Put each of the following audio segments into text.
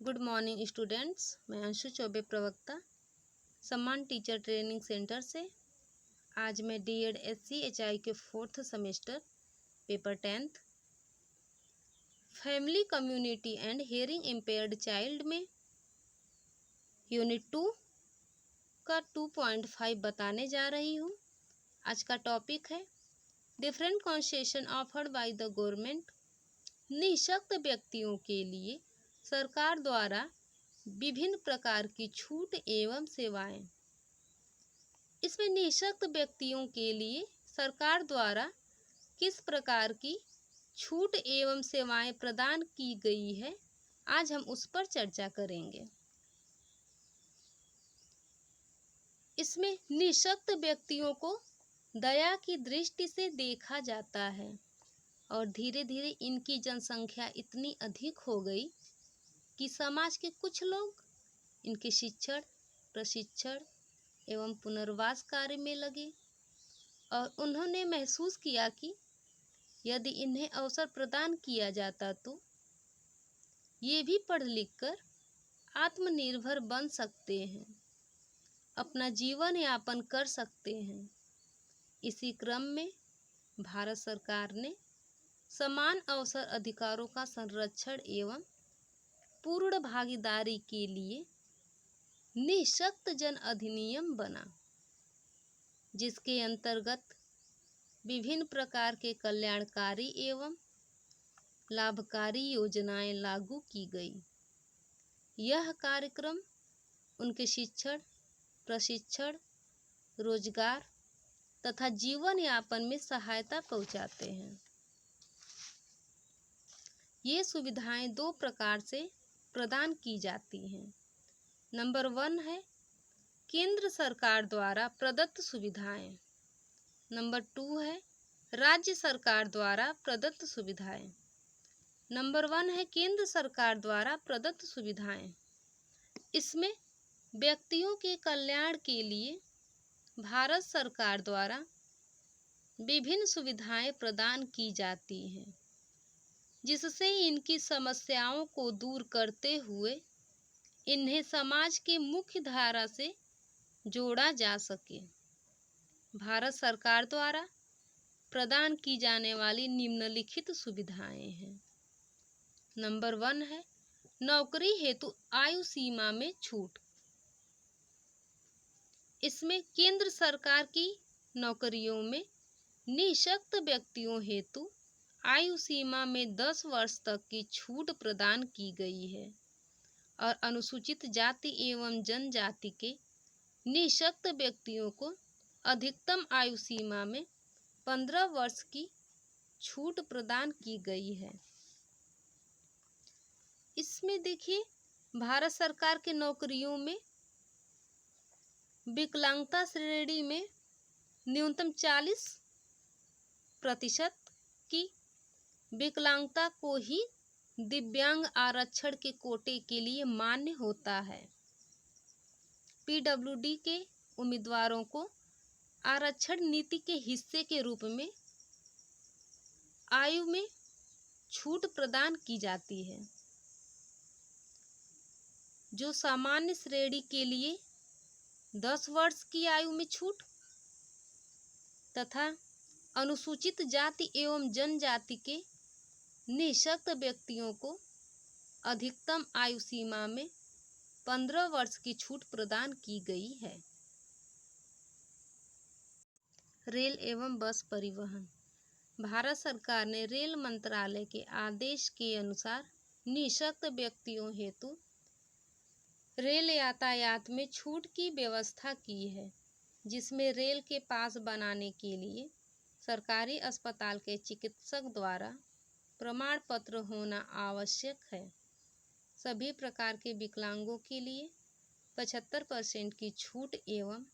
Good morning students. मैं अंशु चौबे, प्रवक्ता, सम्मान टीचर ट्रेनिंग सेंटर से। आज मैं DED SCHI के 4th semester paper 10th family community and hearing impaired child में यूनिट 2 का 2.5 बताने जा रही हूँ। आज का टॉपिक है different concession offered by the government. निःशक्त व्यक्तियों के लिए सरकार द्वारा विभिन्न प्रकार की छूट एवं सेवाएं। इसमें निःशक्त व्यक्तियों के लिए सरकार द्वारा किस प्रकार की छूट एवं सेवाएं प्रदान की गई है, आज हम उस पर चर्चा करेंगे। इसमें निःशक्त व्यक्तियों को दया की दृष्टि से देखा जाता है और धीरे धीरे इनकी जनसंख्या इतनी अधिक हो गई कि समाज के कुछ लोग इनके शिक्षण, प्रशिक्षण एवं पुनर्वास कार्य में लगे और उन्होंने महसूस किया कि यदि इन्हें अवसर प्रदान किया जाता तो ये भी पढ़ लिख कर आत्मनिर्भर बन सकते हैं, अपना जीवन यापन कर सकते हैं। इसी क्रम में भारत सरकार ने समान अवसर अधिकारों का संरक्षण एवं पूर्ण भागीदारी के लिए निःशक्त जन अधिनियम बना, जिसके अंतर्गत विभिन्न प्रकार के कल्याणकारी एवं लाभकारी योजनाएं लागू की गई। यह कार्यक्रम उनके शिक्षण, प्रशिक्षण, रोजगार तथा जीवन यापन में सहायता पहुंचाते हैं। ये सुविधाएं दो प्रकार से प्रदान की जाती हैं। नंबर 1 है केंद्र सरकार द्वारा प्रदत्त सुविधाएं। नंबर 2 है राज्य सरकार द्वारा प्रदत्त सुविधाएं। नंबर 1 है केंद्र सरकार द्वारा प्रदत्त सुविधाएं। इसमें व्यक्तियों के कल्याण के लिए भारत सरकार द्वारा विभिन्न सुविधाएं प्रदान की जाती हैं, जिससे इनकी समस्याओं को दूर करते हुए इन्हें समाज के मुख्य धारा से जोड़ा जा सके। भारत सरकार द्वारा प्रदान की जाने वाली निम्नलिखित सुविधाएं हैं। नंबर 1 है नौकरी हेतु आयु सीमा में छूट। इसमें केंद्र सरकार की नौकरियों में निःशक्त व्यक्तियों हेतु आयु सीमा में 10 वर्ष तक की छूट प्रदान की गई है और अनुसूचित जाति एवं जनजाति के निःशक्त व्यक्तियों को अधिकतम आयु सीमा में 15 वर्ष की छूट प्रदान की गई है। इसमें देखिए, भारत सरकार के नौकरियों में विकलांगता श्रेणी में न्यूनतम 40% की विकलांगता को ही दिव्यांग आरक्षण के कोटे के लिए मान्य होता है। PWD के उम्मीदवारों को आरक्षण नीति के हिस्से के रूप में आयु में छूट प्रदान की जाती है, जो सामान्य श्रेणी के लिए 10 वर्ष की आयु में छूट तथा अनुसूचित जाति एवं जनजाति के निःशक्त व्यक्तियों को अधिकतम आयु सीमा में 15 वर्ष की छूट प्रदान की गई है। रेल एवं बस परिवहन। भारत सरकार ने रेल मंत्रालय के आदेश के अनुसार निःशक्त व्यक्तियों हेतु रेल यातायात में छूट की व्यवस्था की है, जिसमें रेल के पास बनाने के लिए सरकारी अस्पताल के चिकित्सक द्वारा प्रमाण पत्र होना आवश्यक है। सभी प्रकार के विकलांगों के लिए 75% की छूट एवं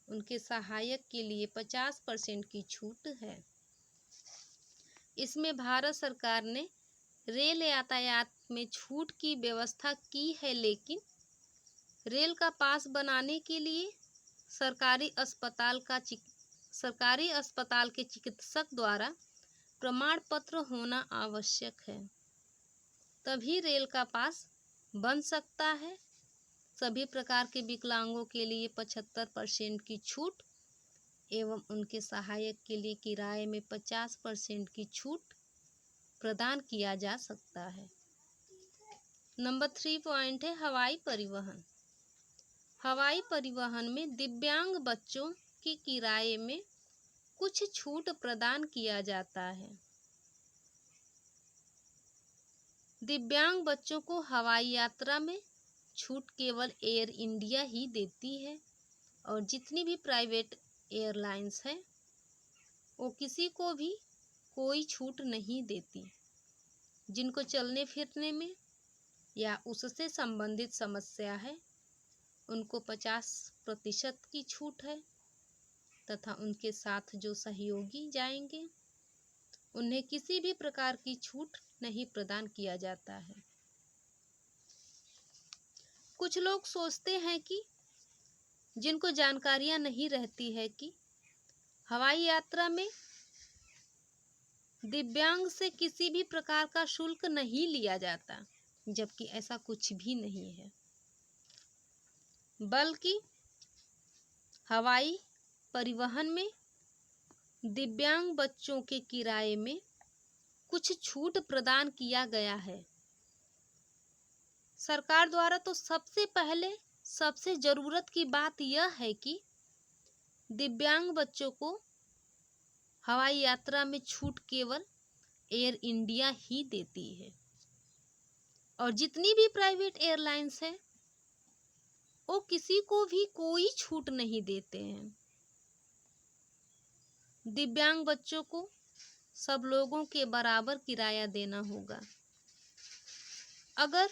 उनके सहायक के लिए 50% की छूट है। इसमें भारत सरकार ने रेल यातायात में छूट की व्यवस्था की है, लेकिन रेल का पास बनाने के लिए सरकारी अस्पताल के चिकित्सक द्वारा प्रमाण पत्र होना आवश्यक है, तभी रेल का पास बन सकता है। सभी प्रकार के विकलांगों के लिए 75% की छूट एवं उनके सहायक के लिए किराए में 50% की छूट प्रदान किया जा सकता है। नंबर 3 पॉइंट है हवाई परिवहन। हवाई परिवहन में दिव्यांग बच्चों की किराए में कुछ छूट प्रदान किया जाता है। दिव्यांग बच्चों को हवाई यात्रा में छूट केवल एयर इंडिया ही देती है और जितनी भी प्राइवेट एयरलाइंस हैं वो किसी को भी कोई छूट नहीं देती। जिनको चलने फिरने में या उससे संबंधित समस्या है उनको 50% की छूट है तथा उनके साथ जो सहयोगी जाएंगे उन्हें किसी भी प्रकार की छूट नहीं प्रदान किया जाता है। कुछ लोग सोचते हैं कि जिनको जानकारियां नहीं रहती है कि हवाई यात्रा में दिव्यांग से किसी भी प्रकार का शुल्क नहीं लिया जाता, जबकि ऐसा कुछ भी नहीं है, बल्कि हवाई परिवहन में दिव्यांग बच्चों के किराए में कुछ छूट प्रदान किया गया है। सरकार द्वारा तो सबसे पहले सबसे जरूरत की बात यह है कि दिव्यांग बच्चों को हवाई यात्रा में छूट केवल एयर इंडिया ही देती है और जितनी भी प्राइवेट एयरलाइंस है वो किसी को भी कोई छूट नहीं देते हैं। दिव्यांग बच्चों को सब लोगों के बराबर किराया देना होगा। अगर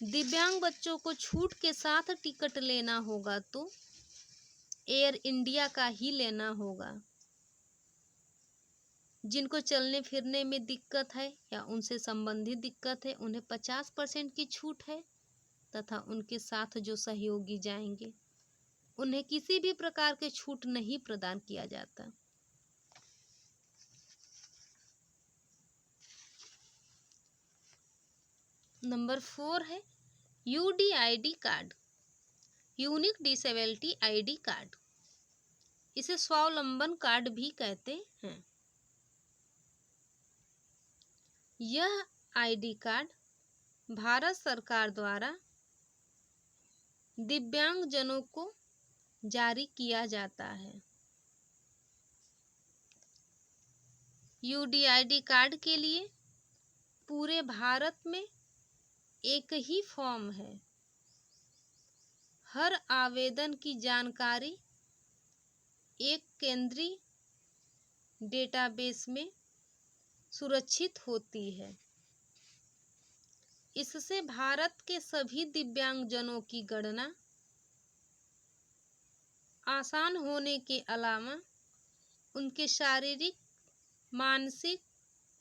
दिव्यांग बच्चों को छूट के साथ टिकट लेना होगा तो एयर इंडिया का ही लेना होगा। जिनको चलने फिरने में दिक्कत है या उनसे संबंधित दिक्कत है उन्हें 50% की छूट है तथा उनके साथ जो सहयोगी जाएंगे उन्हें किसी भी प्रकार के छूट नहीं प्रदान किया जाता। नंबर 4 है UDID card, unique disability ID card. इसे स्वावलंबन कार्ड भी कहते हैं। यह आईडी कार्ड भारत सरकार द्वारा दिव्यांग जनों को जारी किया जाता है। यूडीआईडी कार्ड के लिए पूरे भारत में एक ही फॉर्म है। हर आवेदन की जानकारी एक केंद्रीय डेटाबेस में सुरक्षित होती है। इससे भारत के सभी दिव्यांगजनों की गणना आसान होने के अलावा उनके शारीरिक, मानसिक,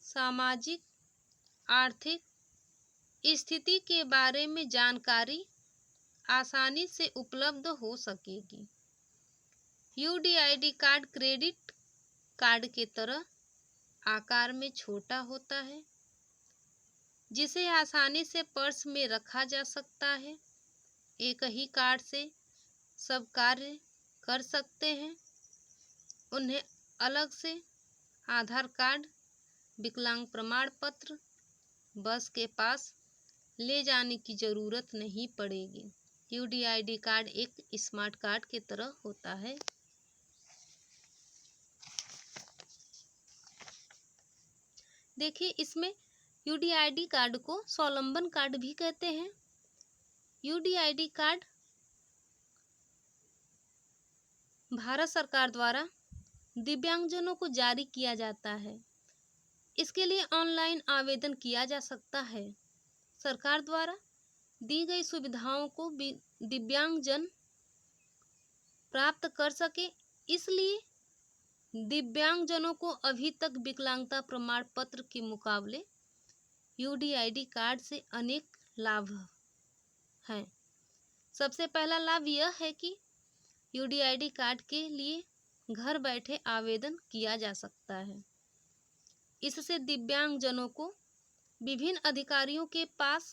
सामाजिक, आर्थिक स्थिति के बारे में जानकारी आसानी से उपलब्ध हो सकेगी। यूडीआईडी कार्ड क्रेडिट कार्ड के तरह आकार में छोटा होता है, जिसे आसानी से पर्स में रखा जा सकता है। एक ही कार्ड से सब कार्य कर सकते हैं। उन्हें अलग से आधार कार्ड, विकलांग प्रमाण पत्र, बस के पास ले जाने की जरूरत नहीं पड़ेगी। यूडीआईडी कार्ड एक स्मार्ट कार्ड की तरह होता है। देखिए, इसमें यूडीआईडी कार्ड को स्वावलंबन कार्ड भी कहते हैं। यूडीआईडी कार्ड भारत सरकार द्वारा दिव्यांगजनों को जारी किया जाता है। इसके लिए ऑनलाइन आवेदन किया जा सकता है। सरकार द्वारा दी गई सुविधाओं को दिव्यांगजन प्राप्त कर सके, इसलिए दिव्यांगजनों को अभी तक विकलांगता प्रमाण पत्र के मुकाबले यूडीआईडी कार्ड से अनेक लाभ हैं। सबसे पहला लाभ यह है कि यूडीआईडी कार्ड के लिए घर बैठे आवेदन किया जा सकता है। इससे दिव्यांगजनों को विभिन्न अधिकारियों के पास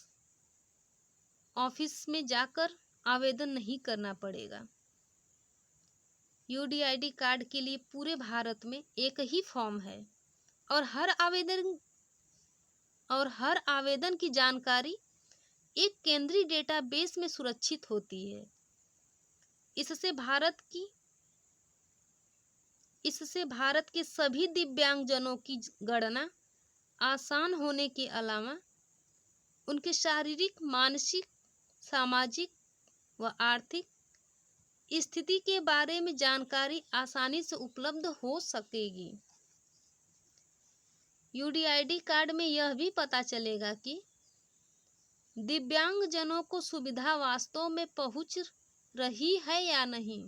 ऑफिस में जाकर आवेदन नहीं करना पड़ेगा। यूडीआईडी कार्ड के लिए पूरे भारत में एक ही फॉर्म है और हर आवेदन की जानकारी एक केंद्रीय डेटाबेस में सुरक्षित होती है। इससे भारत के सभी दिव्यांगजनों की गणना आसान होने के अलावा उनके शारीरिक, मानसिक, सामाजिक व आर्थिक स्थिति के बारे में जानकारी आसानी से उपलब्ध हो सकेगी। यूडीआईडी कार्ड में यह भी पता चलेगा कि दिव्यांगजनों को सुविधा वास्तव में पहुंच रही है या नहीं।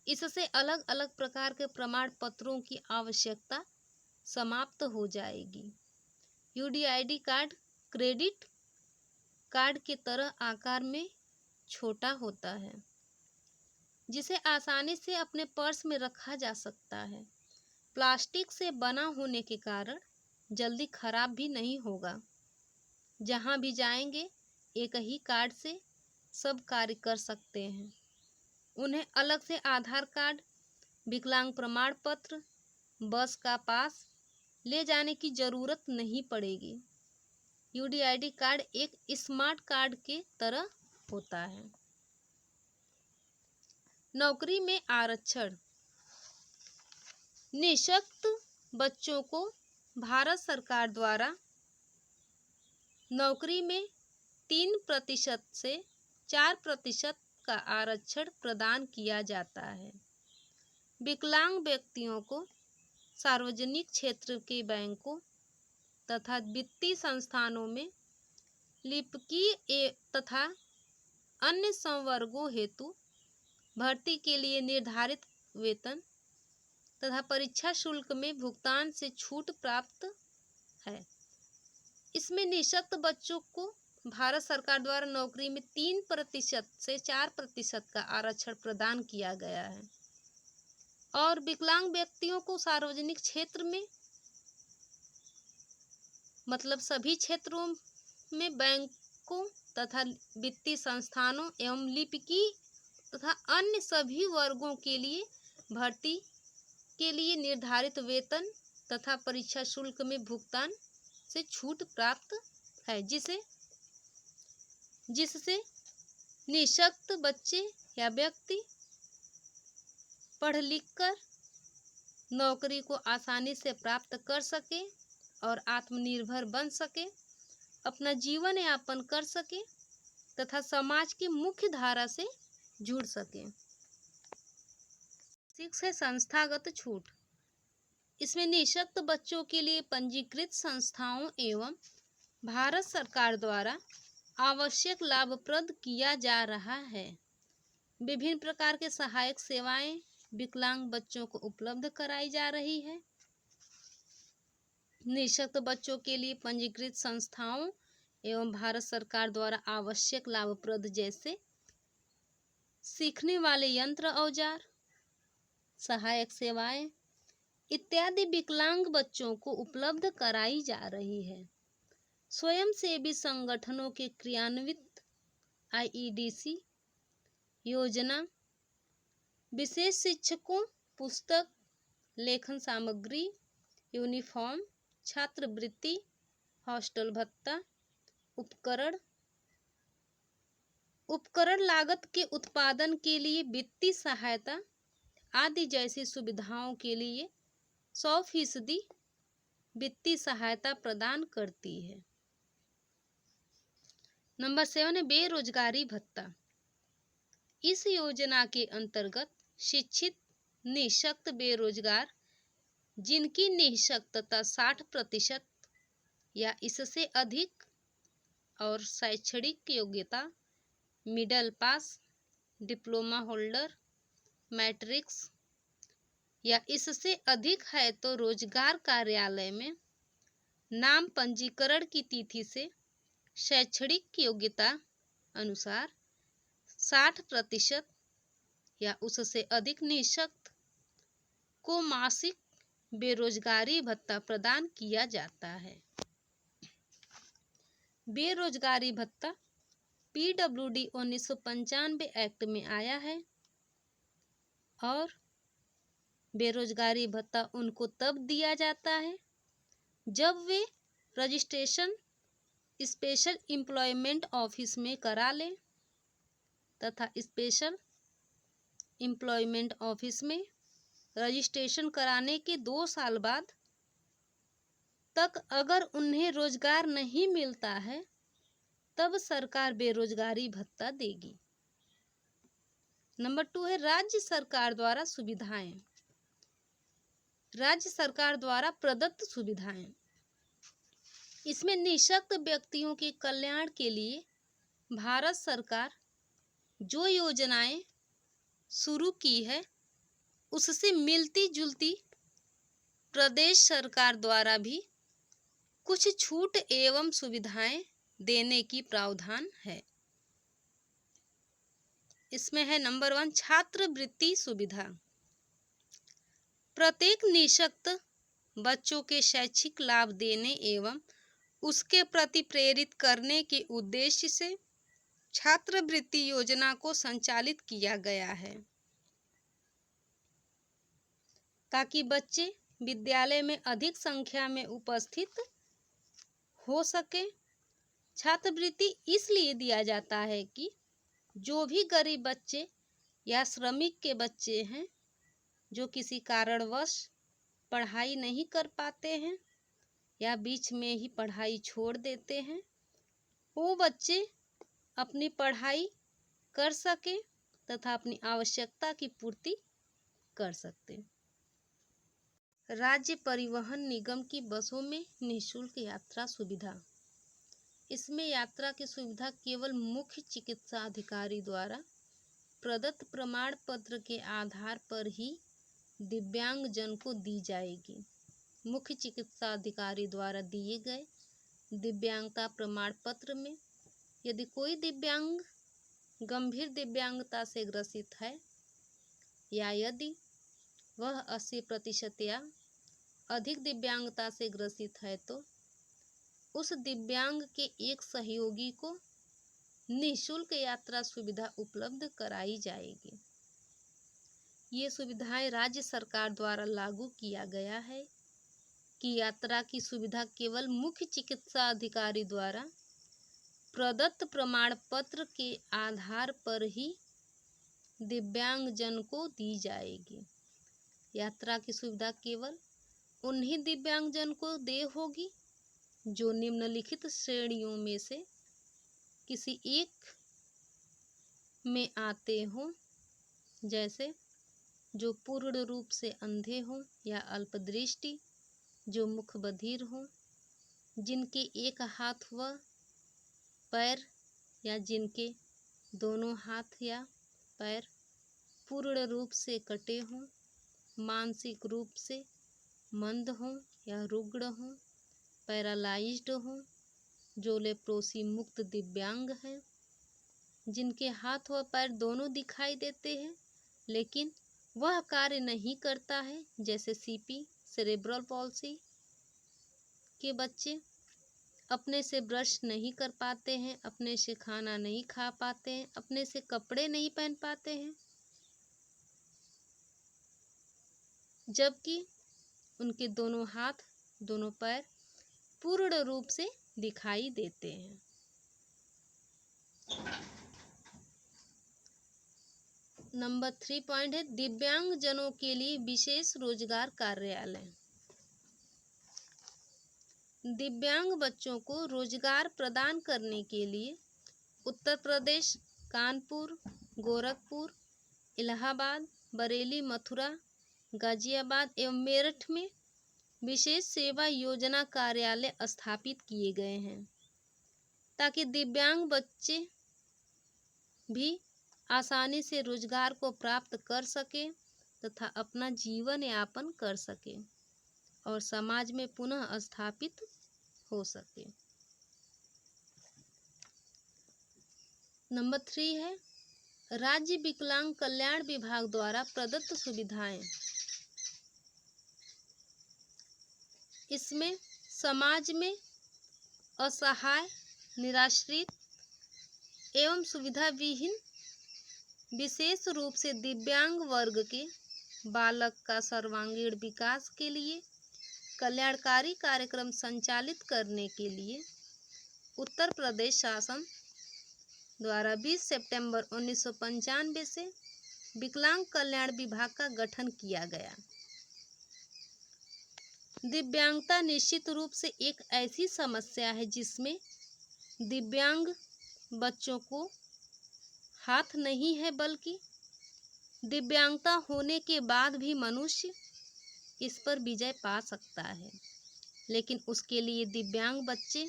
इससे अलग अलग प्रकार के प्रमाण पत्रों की आवश्यकता समाप्त हो जाएगी। यूडीआईडी कार्ड क्रेडिट कार्ड की तरह आकार में छोटा होता है, जिसे आसानी से अपने पर्स में रखा जा सकता है। प्लास्टिक से बना होने के कारण जल्दी खराब भी नहीं होगा। जहां भी जाएंगे एक ही कार्ड से सब कार्य कर सकते हैं। उन्हें अलग से आधार कार्ड, विकलांग प्रमाण पत्र, बस का पास ले जाने की जरूरत नहीं पड़ेगी। यूडीआईडी कार्ड एक स्मार्ट कार्ड के तरह होता है। नौकरी में आरक्षण। निःशक्त बच्चों को भारत सरकार द्वारा नौकरी में 3% से 4% का आरक्षण प्रदान किया जाता है। विकलांग व्यक्तियों को सार्वजनिक क्षेत्र के बैंकों तथा वित्तीय संस्थानों में लिपिकीय तथा अन्य संवर्गों हेतु भर्ती के लिए निर्धारित वेतन तथा परीक्षा शुल्क में भुगतान से छूट प्राप्त है। इसमें निःशक्त बच्चों को भारत सरकार द्वारा नौकरी में 3% से 4% का आरक्षण प्रदान किया गया है और विकलांग व्यक्तियों को सार्वजनिक क्षेत्र में मतलब सभी क्षेत्रों में बैंकों तथा वित्तीय संस्थानों एवं लिपिकीय तथा अन्य सभी वर्गों के लिए भर्ती के लिए निर्धारित वेतन तथा परीक्षा शुल्क में भुगतान से छूट प्राप्त है, जिससे निःशक्त बच्चे या व्यक्ति पढ़ लिख कर नौकरी को आसानी से प्राप्त कर सके और आत्मनिर्भर बन सके, अपना जीवन यापन कर सके तथा समाज की मुख्य धारा से जुड़ सके। शिक्षा संस्थागत छूट। इसमें निःशक्त बच्चों के लिए पंजीकृत संस्थाओं एवं भारत सरकार द्वारा आवश्यक लाभप्रद किया जा रहा है। विभिन्न प्रकार के सहायक सेवाएं विकलांग बच्चों को उपलब्ध कराई जा रही है। निःशक्त बच्चों के लिए पंजीकृत संस्थाओं एवं भारत सरकार द्वारा आवश्यक लाभप्रद जैसे सीखने वाले यंत्र औजार, सहायक सेवाएं इत्यादि विकलांग बच्चों को उपलब्ध कराई जा रही है। स्वयंसेवी संगठनों के क्रियान्वित आईईडीसी योजना विशेष शिक्षकों, पुस्तक, लेखन सामग्री, यूनिफॉर्म, छात्रवृत्ति, हॉस्टल भत्ता, उपकरण लागत के उत्पादन के लिए वित्तीय सहायता आदि जैसी सुविधाओं के लिए 100% वित्तीय सहायता प्रदान करती है। नंबर 7 है बेरोजगारी भत्ता। इस योजना के अंतर्गत शिक्षित निःशक्त बेरोजगार जिनकी निःशक्तता 60% या इससे अधिक और शैक्षणिक योग्यता middle pass, diploma holder, matrix या इससे अधिक है तो रोजगार कार्यालय में नाम पंजीकरण की तिथि से शैक्षणिक योग्यता अनुसार 60% या उससे अधिक निःशक्त को मासिक बेरोजगारी भत्ता प्रदान किया जाता है। बेरोजगारी भत्ता PWD 1995 एक्ट में आया है और बेरोजगारी भत्ता उनको तब दिया जाता है जब वे रजिस्ट्रेशन स्पेशल एम्प्लॉयमेंट ऑफिस में करा लें तथा स्पेशल एम्प्लॉयमेंट ऑफिस में रजिस्ट्रेशन कराने के 2 साल बाद तक अगर उन्हें रोजगार नहीं मिलता है तब सरकार बेरोजगारी भत्ता देगी। नंबर 2 है राज्य सरकार द्वारा सुविधाएं। राज्य सरकार द्वारा प्रदत्त सुविधाएं, इसमें निःशक्त व्यक्तियों के कल्याण के लिए भारत सरकार जो योजनाएं शुरू की है उससे मिलती जुलती प्रदेश सरकार द्वारा भी कुछ छूट एवं सुविधाएं देने की प्रावधान है। इसमें है नंबर 1 छात्रवृत्ति सुविधा। प्रत्येक निःशक्त बच्चों के शैक्षिक लाभ देने एवं उसके प्रति प्रेरित करने के उद्देश्य से छात्रवृत्ति योजना को संचालित किया गया है ताकि बच्चे विद्यालय में अधिक संख्या में उपस्थित हो सके। छात्रवृत्ति इसलिए दिया जाता है कि जो भी गरीब बच्चे या श्रमिक के बच्चे हैं जो किसी कारणवश पढ़ाई नहीं कर पाते हैं या बीच में ही पढ़ाई छोड़ देते हैं, वो बच्चे अपनी पढ़ाई कर सके तथा अपनी आवश्यकता की पूर्ति कर सकते। राज्य परिवहन निगम की बसों में निःशुल्क यात्रा सुविधा। इसमें यात्रा की सुविधा केवल मुख्य चिकित्सा अधिकारी द्वारा प्रदत्त प्रमाण पत्र के आधार पर ही दिव्यांग जन को दी जाएगी। मुख्य चिकित्सा अधिकारी द्वारा दिए गए दिव्यांगता प्रमाण पत्र में यदि कोई दिव्यांग गंभीर दिव्यांगता से ग्रसित है या यदि वह 80% या अधिक दिव्यांगता से ग्रसित है तो उस दिव्यांग के एक सहयोगी को निःशुल्क यात्रा सुविधा उपलब्ध कराई जाएगी। ये सुविधाएं राज्य सरकार द्वारा लागू किया गया है कि यात्रा की सुविधा केवल मुख्य चिकित्सा अधिकारी द्वारा प्रदत्त प्रमाण पत्र के आधार पर ही दिव्यांग जन को दी जाएगी। यात्रा की सुविधा केवल उन्हीं दिव्यांग जन को दे होगी जो निम्नलिखित श्रेणियों में से किसी एक में आते हों, जैसे जो पूर्ण रूप से अंधे हों या अल्पदृष्टि, जो मुख बधिर हों, जिनके एक हाथ व पैर या जिनके दोनों हाथ या पैर पूर्ण रूप से कटे हों, मानसिक रूप से मंद हों या रुग्ण हों, पैरालाइज्ड हों, जो लेप्रोसी मुक्त दिव्यांग हैं, जिनके हाथ व पैर दोनों दिखाई देते हैं लेकिन वह कार्य नहीं करता है, जैसे सीपी, सेरेब्रल पॉल्सी के बच्चे अपने से ब्रश नहीं कर पाते हैं, अपने से खाना नहीं खा पाते हैं, अपने से कपड़े नहीं पहन पाते हैं, जबकि उनके दोनों हाथ दोनों पैर पूर्ण रूप से दिखाई देते हैं। नंबर 3 पॉइंट है दिव्यांग जनों के लिए विशेष रोजगार कार्यालय। दिव्यांग बच्चों को रोजगार प्रदान करने के लिए उत्तर प्रदेश, कानपुर, गोरखपुर, इलाहाबाद, बरेली, मथुरा, गाजियाबाद एवं मेरठ में विशेष सेवा योजना कार्यालय स्थापित किए गए हैं ताकि दिव्यांग बच्चे भी आसानी से रोजगार को प्राप्त कर सके तथा अपना जीवन यापन कर सके और समाज में पुनः स्थापित हो सके। नंबर 3 है राज्य विकलांग कल्याण विभाग द्वारा प्रदत्त सुविधाएं। इसमें समाज में असहाय निराश्रित एवं सुविधा विहीन विशेष रूप से दिव्यांग वर्ग के बालक का सर्वांगीण विकास के लिए कल्याणकारी कार्यक्रम संचालित करने के लिए उत्तर प्रदेश शासन द्वारा 20 सितंबर 1995 से विकलांग कल्याण विभाग का गठन किया गया। दिव्यांगता निश्चित रूप से एक ऐसी समस्या है जिसमें दिव्यांग बच्चों को हाथ नहीं है, बल्कि दिव्यांगता होने के बाद भी मनुष्य इस पर विजय पा सकता है, लेकिन उसके लिए दिव्यांग बच्चे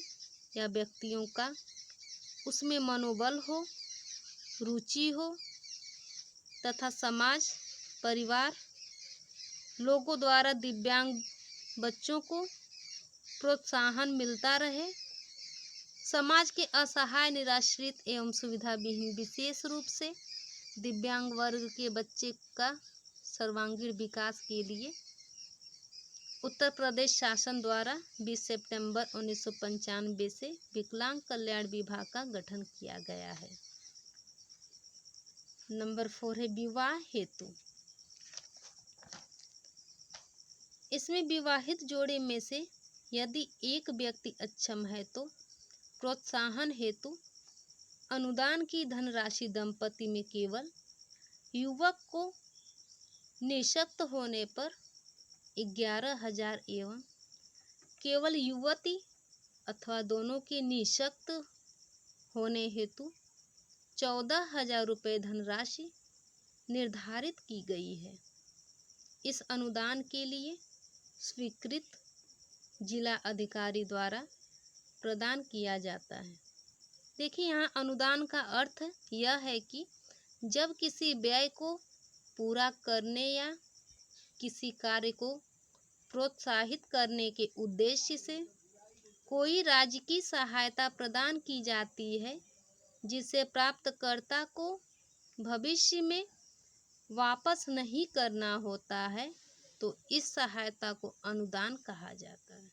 या व्यक्तियों का उसमें मनोबल हो, रुचि हो तथा समाज, परिवार, लोगों द्वारा दिव्यांग बच्चों को प्रोत्साहन मिलता रहे। समाज के असहाय, निराश्रित एवं सुविधा विहीन विशेष रूप से दिव्यांग वर्ग के बच्चे का सर्वांगीण विकास के लिए उत्तर प्रदेश शासन द्वारा 20 सितंबर 1995 से विकलांग कल्याण विभाग का गठन किया गया है। नंबर 4 है विवाह हेतु। इसमें विवाहित जोड़े में से यदि एक व्यक्ति अक्षम है तो प्रोत्साहन हेतु अनुदान की धनराशि दंपति में केवल युवक को निःशक्त होने पर 11,000 एवं केवल युवती अथवा दोनों के निःशक्त होने हेतु 14,000 रुपये धनराशि निर्धारित की गई है। इस अनुदान के लिए स्वीकृत जिला अधिकारी द्वारा प्रदान किया जाता है। देखिए, यहाँ अनुदान का अर्थ यह है कि जब किसी व्यय को पूरा करने या किसी कार्य को प्रोत्साहित करने के उद्देश्य से कोई राज्य की सहायता प्रदान की जाती है, जिसे प्राप्तकर्ता को भविष्य में वापस नहीं करना होता है, तो इस सहायता को अनुदान कहा जाता है।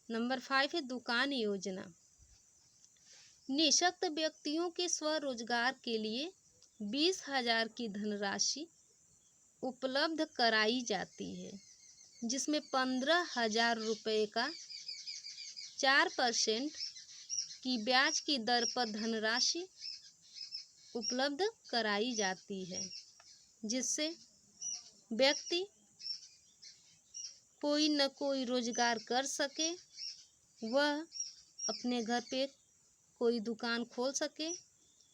नंबर 5 है दुकान योजना। निःशक्त व्यक्तियों के स्वरोजगार के लिए 20,000 की धनराशि उपलब्ध कराई जाती है, जिसमें 15,000 रुपये का 4% की ब्याज की दर पर धनराशि उपलब्ध कराई जाती है, जिससे व्यक्ति कोई न कोई रोजगार कर सके, वह अपने घर पे कोई दुकान खोल सके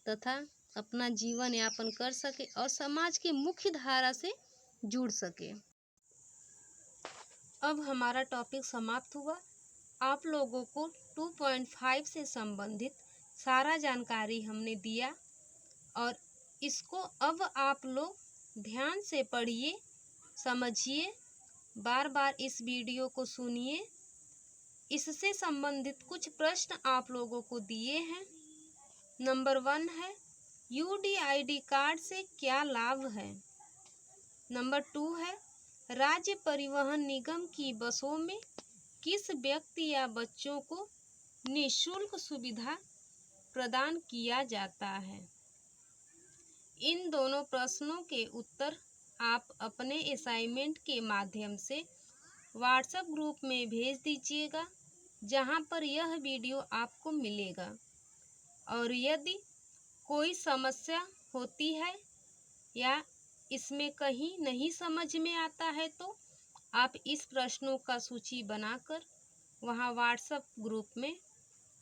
तथा अपना जीवन यापन कर सके और समाज की मुख्य धारा से जुड़ सके। अब हमारा टॉपिक समाप्त हुआ। आप लोगों को 2.5 से संबंधित सारा जानकारी हमने दिया और इसको अब आप लोग ध्यान से पढ़िए, समझिए, बार बार इस वीडियो को सुनिए। इससे संबंधित कुछ प्रश्न आप लोगों को दिए हैं। नंबर 1 है UDID कार्ड से क्या लाभ है। नंबर 2 है राज्य परिवहन निगम की बसों में किस व्यक्ति या बच्चों को निःशुल्क सुविधा प्रदान किया जाता है। इन दोनों प्रश्नों के उत्तर आप अपने असाइनमेंट के माध्यम से व्हाट्सएप ग्रुप में भेज दीजिएगा, जहां पर यह वीडियो आपको मिलेगा। और यदि कोई समस्या होती है या इसमें कहीं नहीं समझ में आता है तो आप इस प्रश्नों का सूची बनाकर वहां व्हाट्सएप ग्रुप में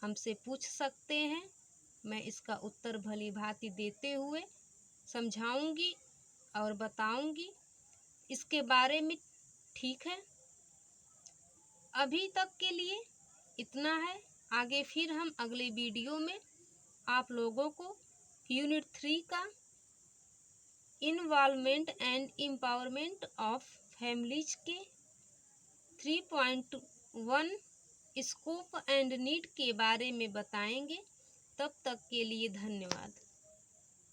हमसे पूछ सकते हैं। मैं इसका उत्तर भली भांति देते हुए समझाऊंगी और बताऊंगी इसके बारे में। ठीक है, अभी तक के लिए इतना है। आगे फिर हम अगले वीडियो में आप लोगों को यूनिट 3 का involvement and empowerment of families के 3.1 स्कोप एंड नीड के बारे में बताएंगे। तब तक के लिए धन्यवाद।